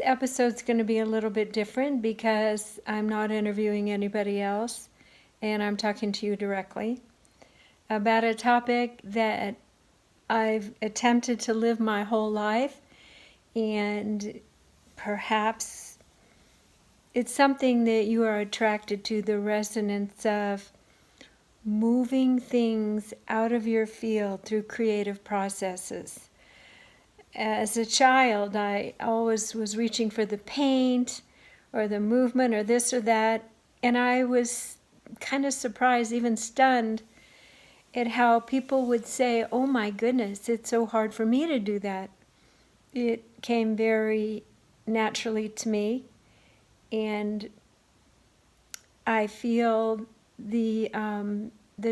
episode's going to be a little bit different because I'm not interviewing anybody else and I'm talking to you directly about a topic that I've attempted to live my whole life, and perhaps it's something that you are attracted to, the resonance of moving things out of your field through creative processes. As a child, I always was reaching for the paint or the movement or this or that, and I was kind of surprised, even stunned, at how people would say, "Oh my goodness, it's so hard for me to do that." It came very naturally to me, and I feel the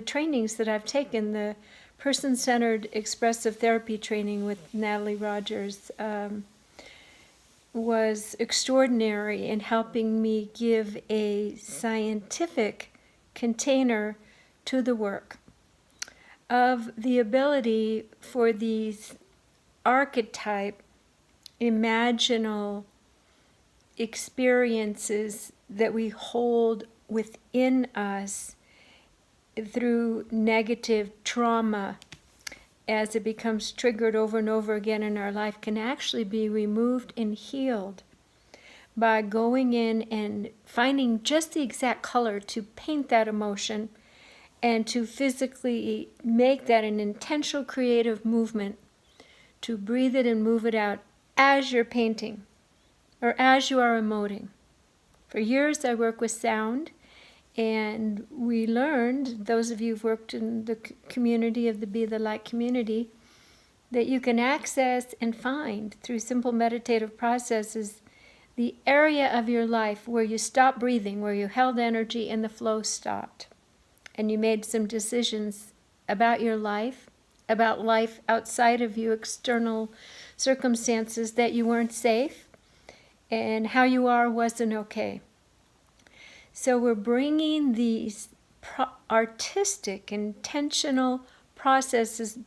trainings that I've taken, the person-centered expressive therapy training with Natalie Rogers, was extraordinary in helping me give a scientific container to the work of the ability for these archetype, imaginal experiences that we hold within us through negative trauma, as it becomes triggered over and over again in our life, can actually be removed and healed by going in and finding just the exact color to paint that emotion and to physically make that an intentional creative movement, to breathe it and move it out as you're painting or as you are emoting. For years I worked with sound, and we learned, those of you who've worked in the community of the Be the Light community, that you can access and find through simple meditative processes the area of your life where you stopped breathing, where you held energy and the flow stopped. And you made some decisions about your life, about life outside of you, external circumstances, that you weren't safe, and how you are wasn't okay. So we're bringing these artistic, intentional processes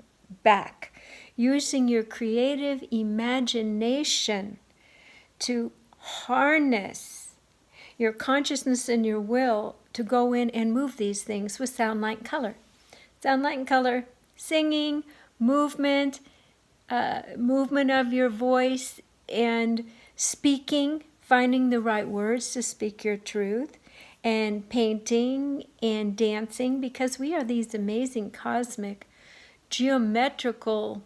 back, using your creative imagination to harness your consciousness and your will to go in and move these things with sound, light, and color. Sound, light, and color, singing, movement, movement of your voice, and speaking, finding the right words to speak your truth, and painting and dancing, because we are these amazing cosmic, geometrical,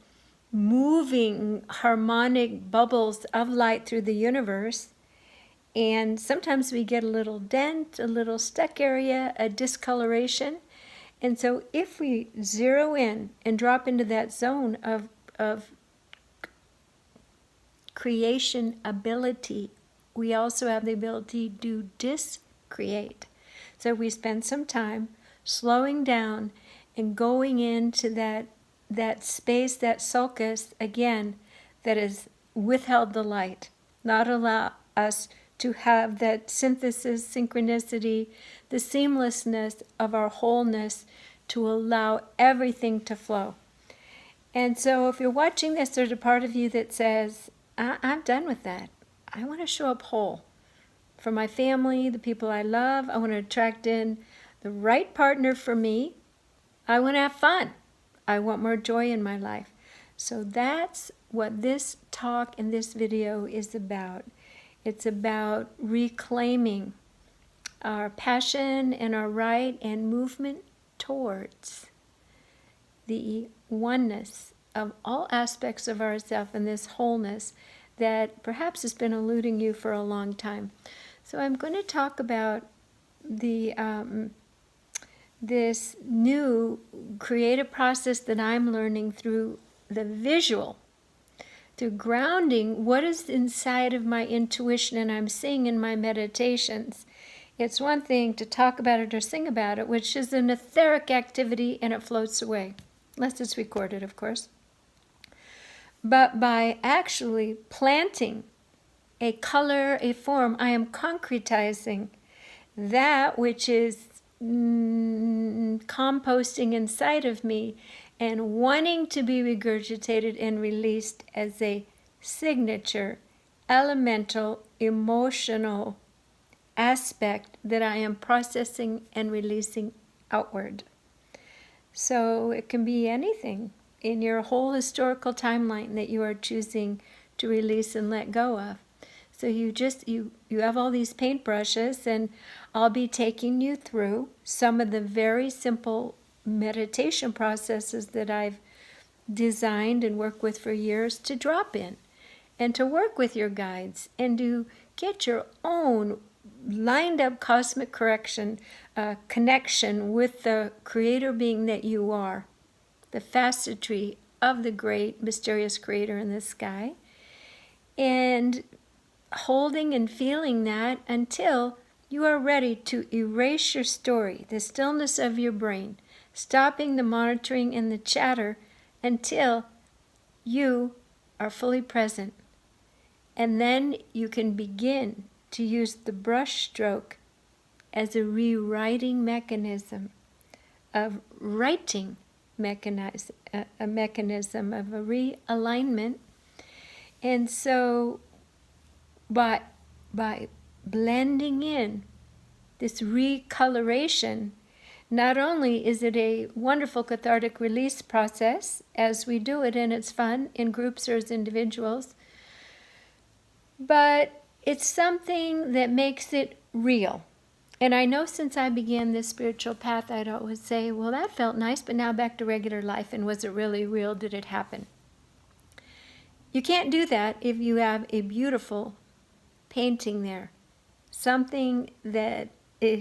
moving, harmonic bubbles of light through the universe. And sometimes we get a little dent, a little stuck area, a discoloration. And so if we zero in and drop into that zone of creation ability, we also have the ability to discreate. So we spend some time slowing down and going into that space, that sulcus, again, that has withheld the light, not allow us to have that synthesis, synchronicity, the seamlessness of our wholeness, to allow everything to flow. And so if you're watching this, there's a part of you that says, I'm done with that. I want to show up whole for my family, the people I love. I want to attract in the right partner for me. I want to have fun. I want more joy in my life. So that's what this talk and this video is about. It's about reclaiming our passion and our right and movement towards the oneness of all aspects of ourself and this wholeness that perhaps has been eluding you for a long time. So I'm going to talk about the this new creative process that I'm learning through the visual, through grounding what is inside of my intuition and I'm seeing in my meditations. It's one thing to talk about it or sing about it, which is an etheric activity and it floats away, unless it's recorded, of course. But by actually planting a color, a form, I am concretizing that which is composting inside of me and wanting to be regurgitated and released as a signature elemental, emotional aspect that I am processing and releasing outward. So it can be anything in your whole historical timeline that you are choosing to release and let go of. So you have all these paintbrushes, and I'll be taking you through some of the very simple meditation processes that I've designed and worked with for years to drop in and to work with your guides and to get your own lined up cosmic connection with the creator being that you are, the facetry of the great mysterious creator in the sky, and holding and feeling that until you are ready to erase your story, the stillness of your brain, stopping the monitoring and the chatter until you are fully present. And then you can begin to use the brush stroke as a rewriting mechanism, of writing mechanism, a mechanism of a realignment. And so by blending in this recoloration, not only is it a wonderful cathartic release process as we do it, and it's fun in groups or as individuals, but it's something that makes it real. And I know since I began this spiritual path, I'd always say, well, that felt nice, but now back to regular life, and was it really real? Did it happen? You can't do that if you have a beautiful painting there. Something that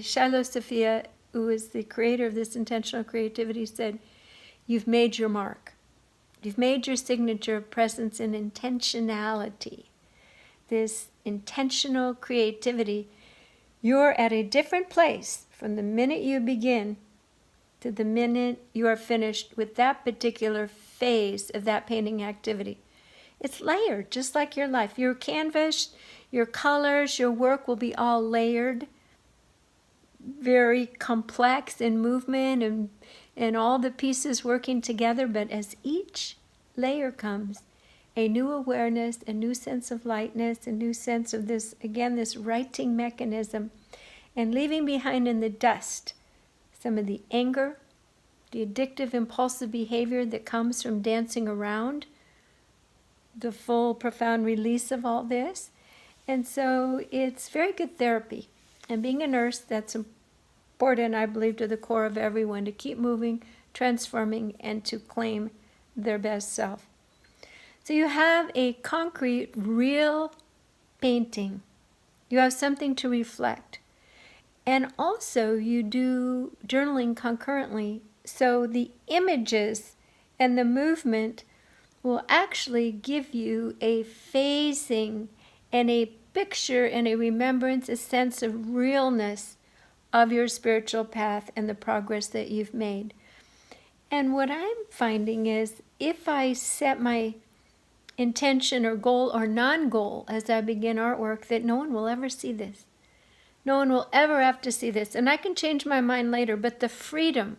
Shiloh Sophia, who is the creator of this intentional creativity, said, you've made your mark. You've made your signature of presence and intentionality. This intentional creativity, you're at a different place from the minute you begin to the minute you are finished with that particular phase of that painting activity. It's layered, just like your life. Your canvas, your colors, your work will be all layered, very complex in movement and all the pieces working together. But as each layer comes, a new awareness, a new sense of lightness, a new sense of this, again, this writing mechanism, and leaving behind in the dust some of the anger, the addictive, impulsive behavior that comes from dancing around the full, profound release of all this. And so it's very good therapy. And being a nurse, that's important, I believe, to the core of everyone, to keep moving, transforming, and to claim their best self. So you have a concrete, real painting. You have something to reflect. And also you do journaling concurrently. So the images and the movement will actually give you a phasing and a picture and a remembrance, a sense of realness of your spiritual path and the progress that you've made. And what I'm finding is if I set my intention or goal or non-goal as I begin artwork, that no one will ever see this. No one will ever have to see this. And I can change my mind later, but the freedom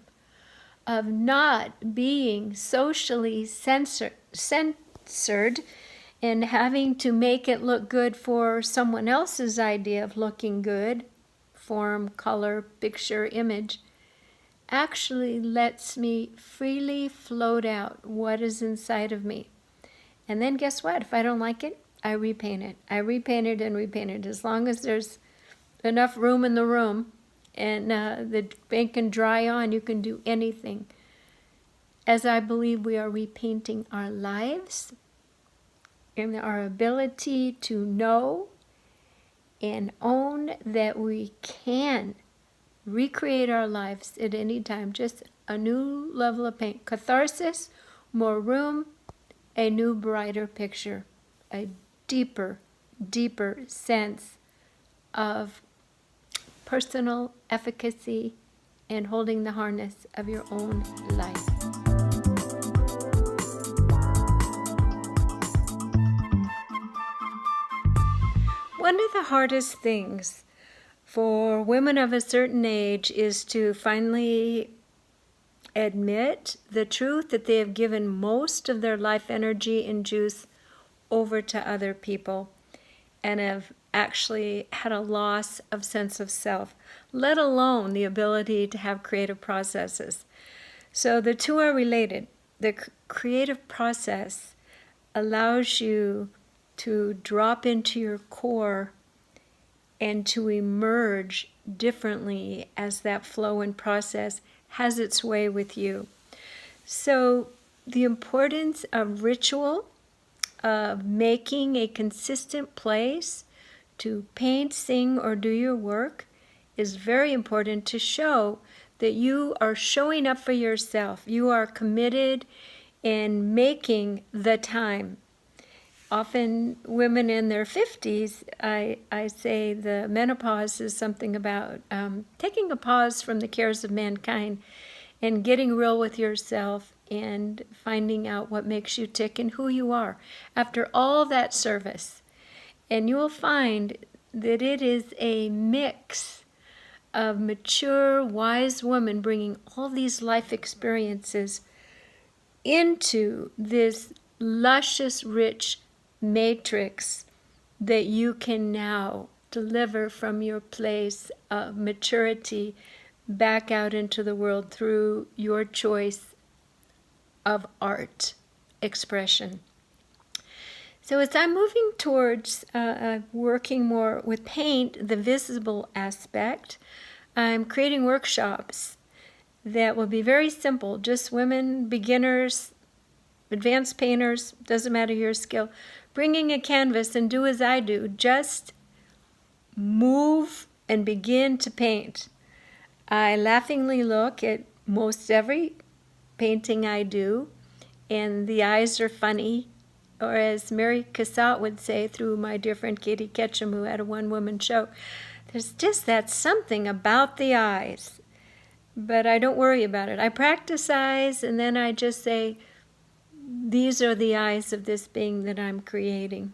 of not being socially censored and having to make it look good for someone else's idea of looking good, form, color, picture, image, actually lets me freely float out what is inside of me. And then guess what? If I don't like it, I repaint it. I repaint it and repaint it. As long as there's enough room in the room and the paint can dry on, you can do anything. As I believe we are repainting our lives and our ability to know and own that we can recreate our lives at any time. Just a new level of paint. Catharsis, more room, a new brighter picture, a deeper sense of personal efficacy and holding the harness of your own life. One of the hardest things for women of a certain age is to finally admit the truth that they have given most of their life energy and juice over to other people. and have actually had a loss of sense of self, let alone the ability to have creative processes. So the two are related. The creative process allows you to drop into your core and to emerge differently as that flow and process has its way with you. So the importance of ritual, of making a consistent place to paint, sing, or do your work is very important to show that you are showing up for yourself. You are committed and making the time. Often women in their 50s, I say the menopause is something about taking a pause from the cares of mankind and getting real with yourself and finding out what makes you tick and who you are after all that service. And you will find that it is a mix of mature, wise women bringing all these life experiences into this luscious, rich matrix that you can now deliver from your place of maturity back out into the world through your choice of art expression. So as I'm moving towards working more with paint, the visible aspect, I'm creating workshops that will be very simple, just women, beginners, advanced painters, doesn't matter your skill, bringing a canvas and do as I do, just move and begin to paint. I laughingly look at most every painting I do, and the eyes are funny, or as Mary Cassatt would say through my dear friend Katie Ketchum, who had a one-woman show, there's just that something about the eyes. But I don't worry about it. I practice eyes, and then I just say, these are the eyes of this being that I'm creating.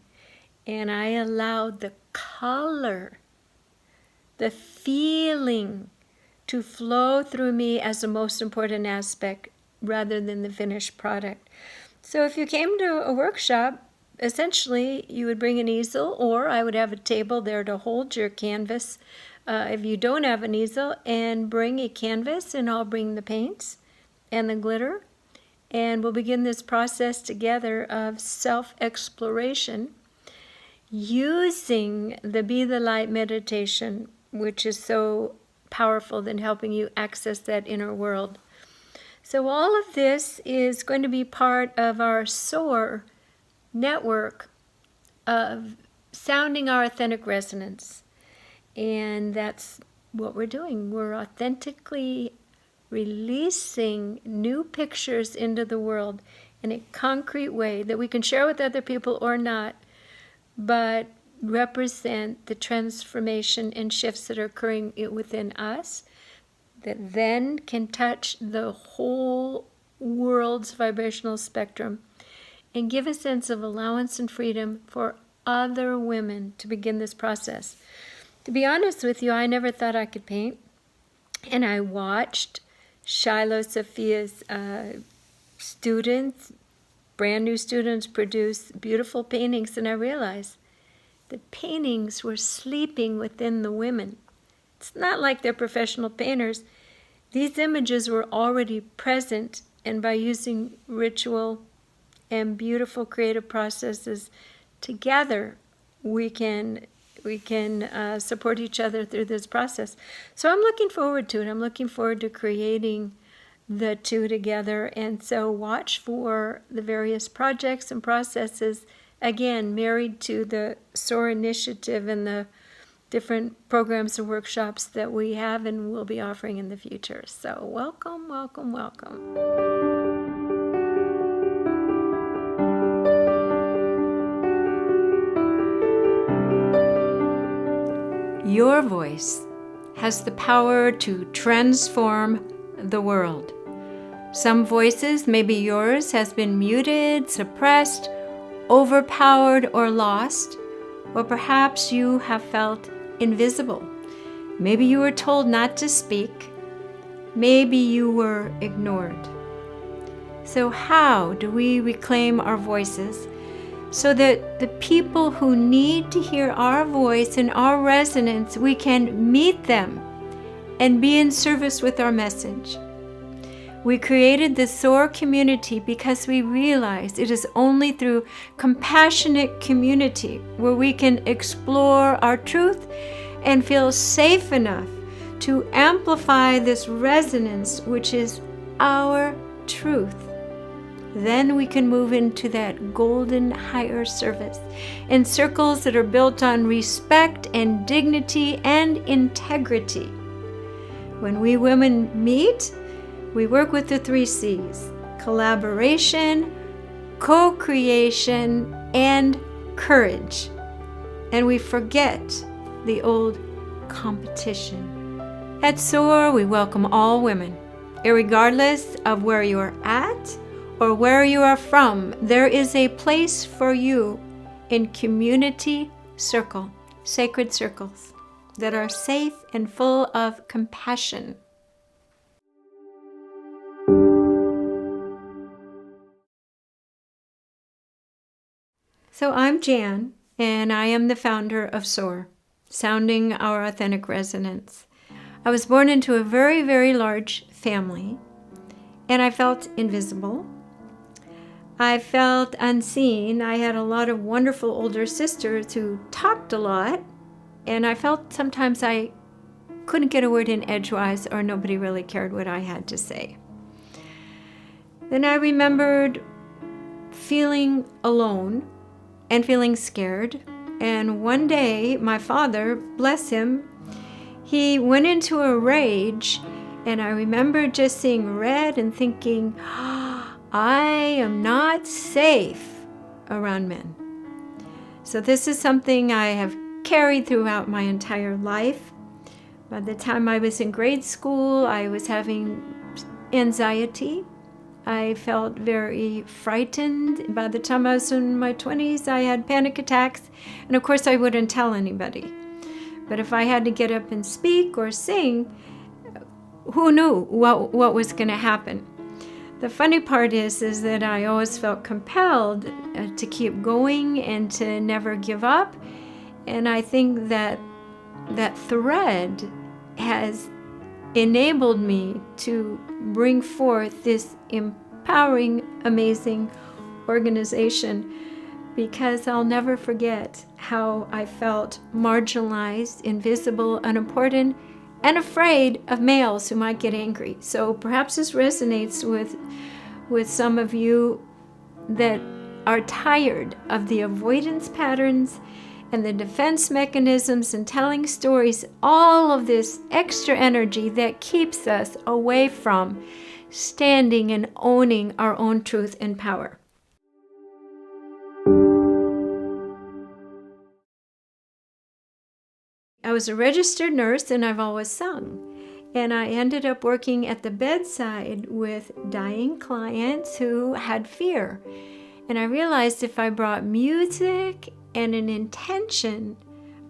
And I allow the color, the feeling to flow through me as the most important aspect rather than the finished product. So if you came to a workshop, essentially you would bring an easel, or I would have a table there to hold your canvas. If you don't have an easel, and bring a canvas, and I'll bring the paints and the glitter, and we'll begin this process together of self-exploration using the Be the Light meditation, which is so powerful in helping you access that inner world. So all of this is going to be part of our SOAR network of sounding our authentic resonance. And that's what we're doing. We're authentically releasing new pictures into the world in a concrete way that we can share with other people or not, but represent the transformation and shifts that are occurring within us that then can touch the whole world's vibrational spectrum and give a sense of allowance and freedom for other women to begin this process. To be honest with you, I never thought I could paint, and I watched Shiloh Sophia's students, brand new students, produce beautiful paintings, and I realized the paintings were sleeping within the women. It's not like they're professional painters. These images were already present, and by using ritual and beautiful creative processes together, we can support each other through this process. So I'm looking forward to it. I'm looking forward to creating the two together. And so watch for the various projects and processes, again, married to the SOAR initiative and the different programs and workshops that we have and will be offering in the future. So welcome, welcome, welcome. Your voice has the power to transform the world. Some voices, maybe yours, has been muted, suppressed, overpowered, or lost, or perhaps you have felt invisible. Maybe you were told not to speak. Maybe you were ignored. So how do we reclaim our voices so that the people who need to hear our voice and our resonance, we can meet them and be in service with our message. We created the SOAR community because we realized it is only through compassionate community where we can explore our truth and feel safe enough to amplify this resonance, which is our truth. Then we can move into that golden higher service in circles that are built on respect and dignity and integrity. When we women meet, we work with the 3 C's: collaboration, co-creation, and courage. And we forget the old competition. At SOAR, we welcome all women. Irregardless of where you are at or where you are from, there is a place for you in community circle, sacred circles that are safe and full of compassion. So I'm Jan, and I am the founder of SOAR, Sounding Our Authentic Resonance. I was born into a very, very large family, and I felt invisible. I felt unseen. I had a lot of wonderful older sisters who talked a lot, and I felt sometimes I couldn't get a word in edgewise, or nobody really cared what I had to say. Then I remembered feeling alone and feeling scared. And one day, my father, bless him, he went into a rage, and I remember just seeing red and thinking, I am not safe around men. So this is something I have carried throughout my entire life. By the time I was in grade school, I was having anxiety. I felt very frightened. By the time I was in my 20s, I had panic attacks. And of course, I wouldn't tell anybody. But if I had to get up and speak or sing, who knew what was going to happen? The funny part is that I always felt compelled to keep going and to never give up. And I think that thread has enabled me to bring forth this empowering, amazing organization, because I'll never forget how I felt marginalized, invisible, unimportant, and afraid of males who might get angry. So perhaps this resonates with some of you that are tired of the avoidance patterns and the defense mechanisms and telling stories, all of this extra energy that keeps us away from standing and owning our own truth and power. I was a registered nurse, and I've always sung. And I ended up working at the bedside with dying clients who had fear. And I realized if I brought music and an intention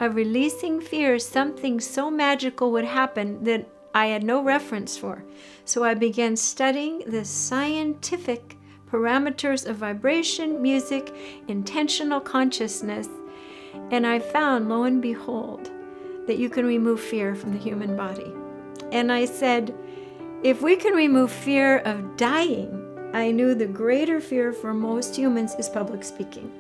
of releasing fear, something so magical would happen that I had no reference for. So I began studying the scientific parameters of vibration, music, intentional consciousness, and I found, lo and behold, that you can remove fear from the human body. And I said, if we can remove fear of dying, I knew the greater fear for most humans is public speaking.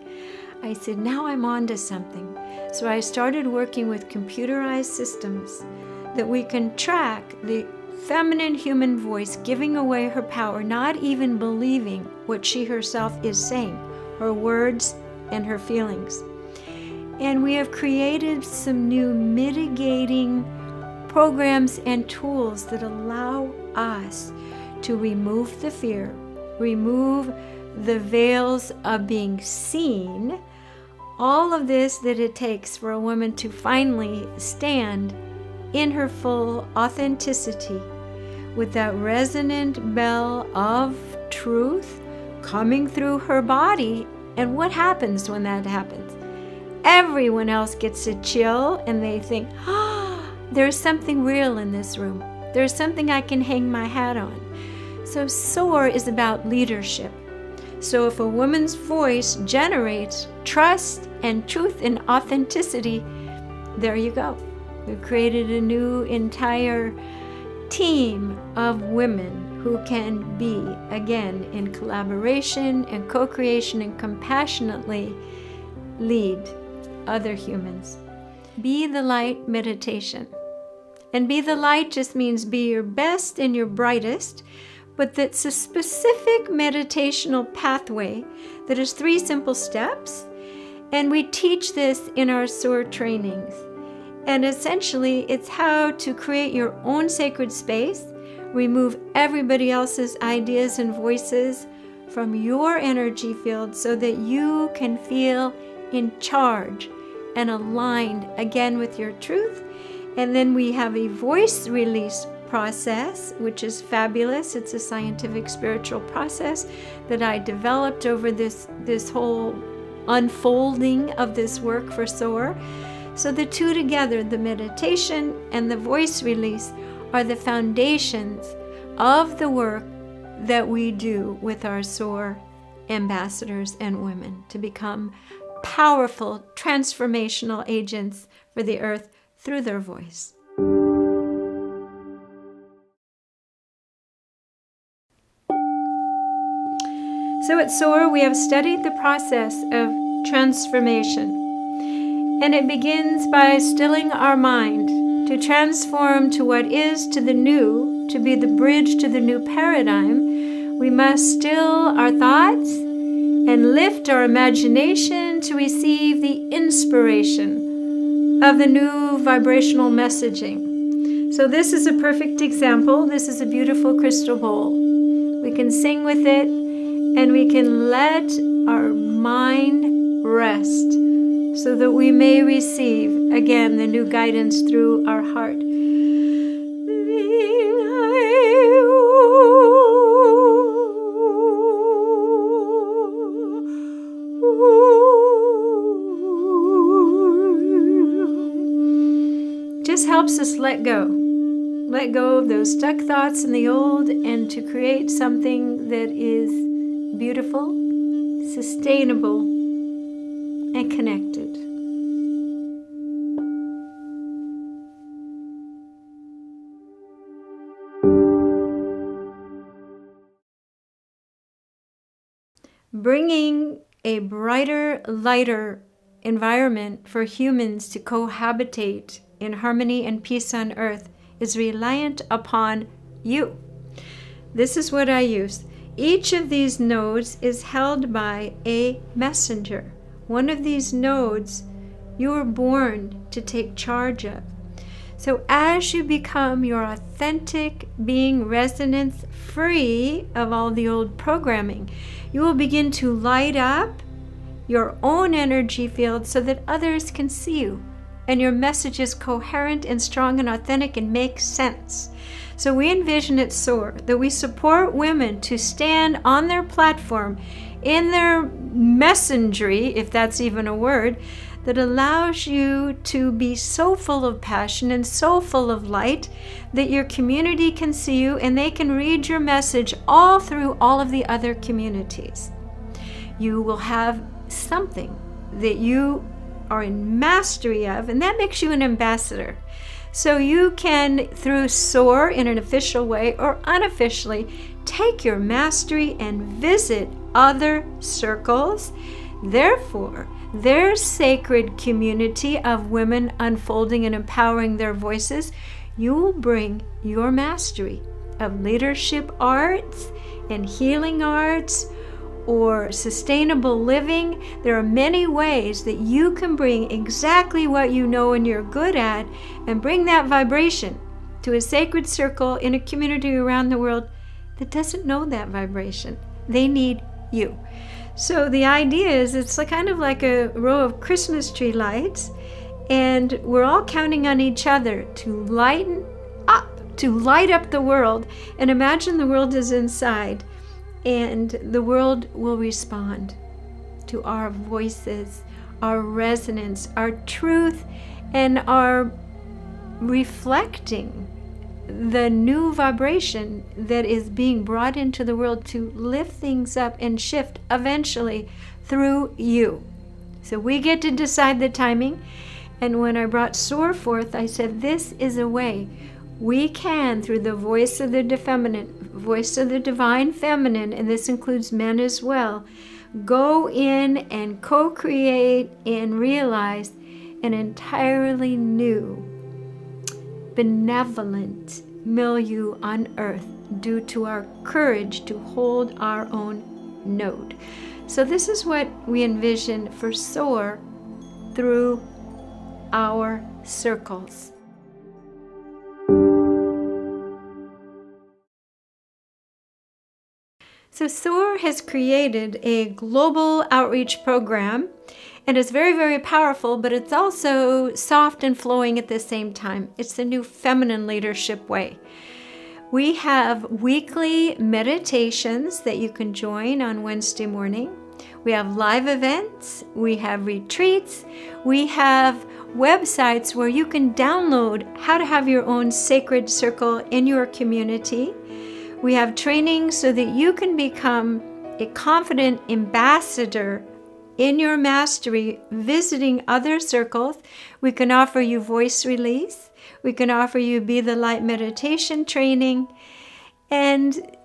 I said, now I'm on to something. So I started working with computerized systems that we can track the feminine human voice giving away her power, not even believing what she herself is saying, her words and her feelings. And we have created some new mitigating programs and tools that allow us to remove the fear, remove the veils of being seen, all of this that it takes for a woman to finally stand in her full authenticity with that resonant bell of truth coming through her body. And what happens when that happens? Everyone else gets a chill and they think, there's something real in this room. There's something I can hang my hat on. So SOAR is about leadership. So if a woman's voice generates trust and truth and authenticity, there you go. We've created a new entire team of women who can be, again, in collaboration and co-creation and compassionately lead other humans. Be the light meditation. And be the light just means be your best and your brightest, but that's a specific meditational pathway that is 3 simple steps. And we teach this in our SOAR trainings. And essentially, it's how to create your own sacred space, remove everybody else's ideas and voices from your energy field so that you can feel in charge and aligned again with your truth. And then we have a voice release process, which is fabulous. It's a scientific spiritual process that I developed over this whole unfolding of this work for SOAR. So the two together, the meditation and the voice release, are the foundations of the work that we do with our SOAR ambassadors and women to become powerful, transformational agents for the earth through their voice. So at SOAR, we have studied the process of transformation. And it begins by stilling our mind to transform to what is, to the new, to be the bridge to the new paradigm. We must still our thoughts and lift our imagination to receive the inspiration of the new vibrational messaging. So this is a perfect example. This is a beautiful crystal bowl. We can sing with it, and we can let our mind rest so that we may receive, again, the new guidance through our heart. Just helps us let go of those stuck thoughts in the old, and to create something that is beautiful, sustainable, and connected. Bringing a brighter, lighter environment for humans to cohabitate in harmony and peace on earth is reliant upon you. This is what I use. Each of these nodes is held by a messenger. One of these nodes you were born to take charge of. So as you become your authentic being resonance free of all the old programming, you will begin to light up your own energy field so that others can see you, and your message is coherent and strong and authentic and makes sense. So we envision at SOAR that we support women to stand on their platform in their messengery, if that's even a word, that allows you to be so full of passion and so full of light that your community can see you and they can read your message all through all of the other communities. You will have something that you are in mastery of, and that makes you an ambassador. So you can, through SOAR in an official way or unofficially, take your mastery and visit other circles. Therefore, their sacred community of women unfolding and empowering their voices, you will bring your mastery of leadership arts and healing arts or sustainable living. There are many ways that you can bring exactly what you know and you're good at and bring that vibration to a sacred circle in a community around the world that doesn't know that vibration. They need you. So the idea is it's kind of like a row of Christmas tree lights, and we're all counting on each other to light up the world. And imagine the world is inside, and the world will respond to our voices, our resonance, our truth, and our reflecting the new vibration that is being brought into the world to lift things up and shift eventually through you. So we get to decide the timing. And when I brought SOAR forth, I said, this is a way we can, through the voice of the voice of the divine feminine, and this includes men as well, go in and co-create and realize an entirely new, benevolent milieu on earth due to our courage to hold our own node. So this is what we envision for SOAR through our circles. So SOAR has created a global outreach program, and it's very, very powerful, but it's also soft and flowing at the same time. It's the new feminine leadership way. We have weekly meditations that you can join on Wednesday morning. We have live events, we have retreats, we have websites where you can download how to have your own sacred circle in your community. We have training so that you can become a confident ambassador in your mastery, visiting other circles. We can offer you voice release. We can offer you Be the Light meditation training. And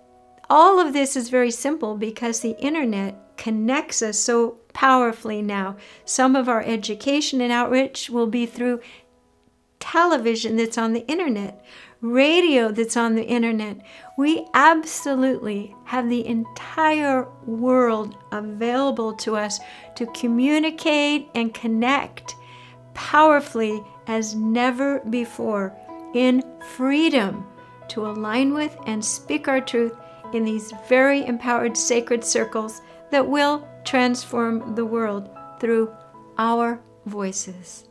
all of this is very simple because the internet connects us so powerfully now. Some of our education and outreach will be through television that's on the internet, radio that's on the internet. We absolutely have the entire world available to us to communicate and connect powerfully as never before in freedom to align with and speak our truth in these very empowered sacred circles that will transform the world through our voices.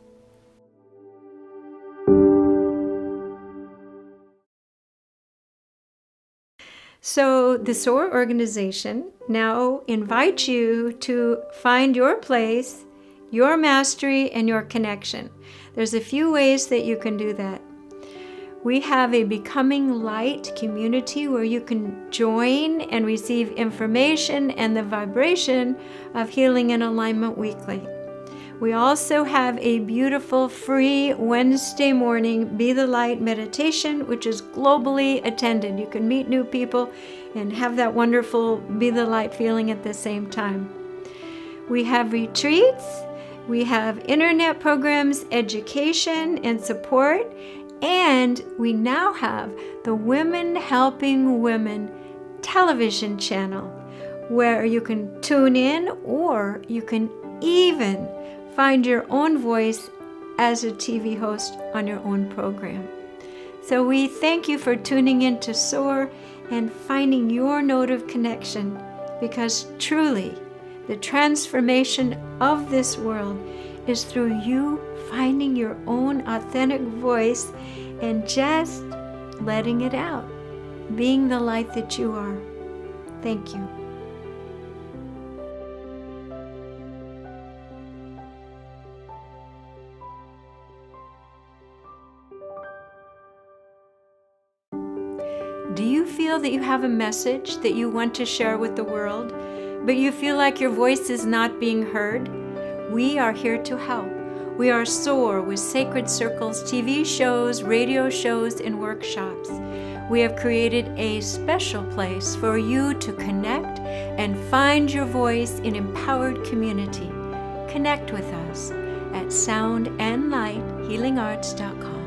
So the SOAR organization now invites you to find your place, your mastery, and your connection. There's a few ways that you can do that. We have a Becoming Light community where you can join and receive information and the vibration of healing and alignment weekly. We also have a beautiful free Wednesday morning Be the Light meditation, which is globally attended. You can meet new people and have that wonderful Be the Light feeling at the same time. We have retreats, we have internet programs, education and support, and we now have the Women Helping Women television channel where you can tune in, or you can even find your own voice as a TV host on your own program. So we thank you for tuning in to SOAR and finding your node of connection, because truly the transformation of this world is through you finding your own authentic voice and just letting it out, being the light that you are. Thank you. Do you feel that you have a message that you want to share with the world, but you feel like your voice is not being heard? We are here to help. We are SOAR with Sacred Circles, TV shows, radio shows, and workshops. We have created a special place for you to connect and find your voice in empowered community. Connect with us at soundandlighthealingarts.com.